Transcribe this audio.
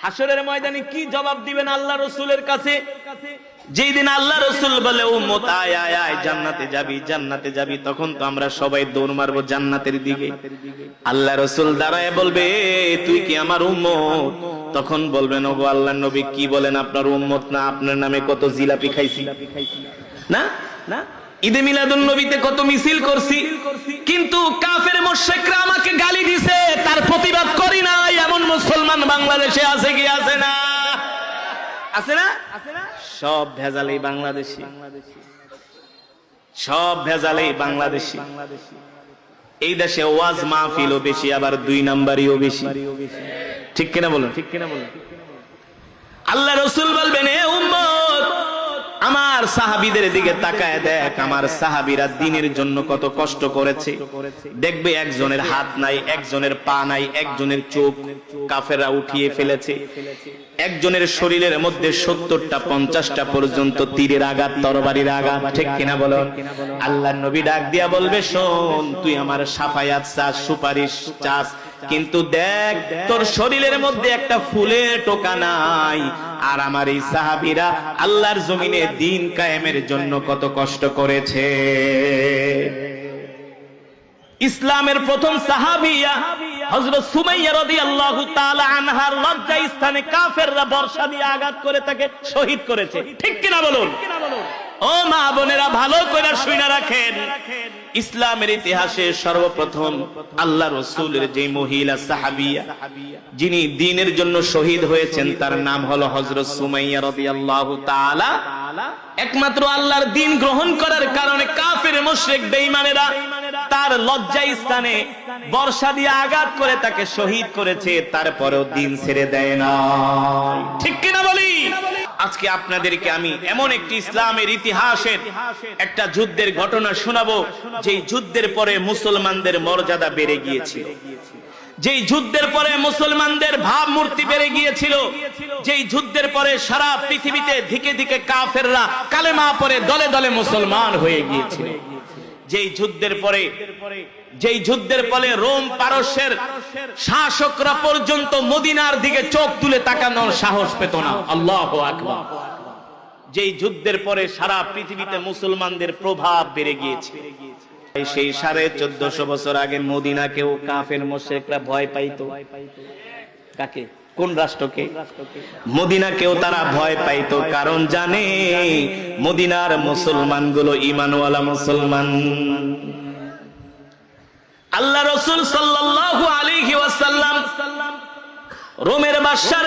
হাসরের ময়দানে কি জবাব দিবেন আল্লাহ রাসূলের কাছে? যেই দিন আল্লাহ রাসূল বলে উম্মত আয় আয় আয় জান্নাতে যাবি জান্নাতে যাবি, তখন তো আমরা সবাই দৌড় মারবো জান্নাতের দিকে। আল্লাহ রাসূল দাঁড়ায় বলবে তুই কি আমার উম্মত? তখন বলবেন ওগো আল্লাহর নবী কি বলেন, আপনার উম্মত না, আপনার নামে কত জিলাপি খাইছি না না, ঈদে মিলাদুন নবীতে কত মিছিল করছি, কিন্তু কাফের মুশরিকরা আমাকে গালি দিছে, তার প্রতিবাদ করি না, এমন মুসলমান বাংলাদেশে আছে কি আছে না? আছে না? সব ভেজাল এই বাংলাদেশী, সব ভেজাল এই বাংলাদেশী। এই দেশে ওয়াজ মাহফিলও বেশি, আবার 2 নাম্বারিও বেশি, ঠিক কিনা বলুন? ঠিক কিনা বলুন? আল্লাহ রাসূল বলবেন এ উম্মত আমার সাহাবীদের দিকে তাকায় দেখ, আমার সাহাবীরা দ্বীনের জন্য কত কষ্ট করেছে। দেখবে একজনের হাত নাই, একজনের পা নাই, একজনের চোখ কাফেররা উঠিয়ে ফেলেছে, একজনের শরীরের মধ্যে 70টা 50টা পর্যন্ত তীরের আঘাত, তরবারির আঘাত, ঠিক কিনা বলো? আল্লাহর নবী ডাক দিয়া বলবে শোন, তুই আমার শাফায়াত চাস, সুপারিশ চাস, কিন্তু দেখ তোর শরীরের মধ্যে একটা ফুলের টোকা নাই। আর আমার এই সাহাবীরা আল্লাহর জমিনে দ্বীন কায়েমের জন্য কত কষ্ট করেছে। ইসলামের প্রথম সাহাবিয়া হযরত সুমাইয়া রাদিয়াল্লাহু তাআলা আনহার লজ্জা স্থানে কাফেররা বর্ষা দিয়ে আঘাত করে তাকে শহীদ করেছে, ঠিক কিনা বলুন? ও মা বোনেরা ভালো করে শুনে রাখেন, ইসলামের ইতিহাসে সর্বপ্রথম আল্লাহ রাসূলের যে মহিলা সাহাবিয়া যিনি দ্বীনের জন্য শহীদ হয়েছেন তার নাম হলো হযরত সুমাইয়া রাদিয়াল্লাহু তাআলা। একমাত্র আল্লাহর দ্বীন গ্রহণ করার কারণে কাফের মুশরিক বেঈমানেরা তার লজ্জা স্থানে বর্ষা দিয়ে আঘাত করে তাকে শহীদ করেছে, তারপরেও দ্বীন ছেড়ে দেয় না, ঠিক কিনা বলি? আজকে আপনাদেরকে আমি এমন একটি ইসলামের ইতিহাসের একটা যুদ্ধের ঘটনা শোনাবো, যেই যুদ্ধের পরে মুসলমানদের মর্যাদা বেড়ে গিয়েছিল, যেই যুদ্ধের পরে মুসলমানদের ভাবমূর্তি বেড়ে গিয়েছিল, যেই যুদ্ধের পরে সারা পৃথিবীতে ধিকে ধিকে কাফেররা কালেমা পড়ে দলে দলে মুসলমান হয়ে গিয়েছিল, যেই যুদ্ধের পরে রোম পারস্যের শাসকরা পর্যন্ত মদিনার দিকে চোখ তুলে তাকানোর সাহস পেত না। আল্লাহু আকবার। যেই যুদ্ধের পরে সারা পৃথিবীতে মুসলমানদের প্রভাব বেড়ে গিয়েছে, সেই 1450 বছর আগে মদিনাকেও কাফের মুশরিকরা ভয় পাইতো। কাকে? কোন রাষ্ট্রকে? মদিনাকেও তারা ভয় পাইতো, কারণ জানে মদিনার মুসলমানগুলো ঈমানওয়ালা মুসলমান। আল্লাহ রাসূল সাল্লাল্লাহু আলাইহি ওয়াসাল্লাম রোমের বাদশার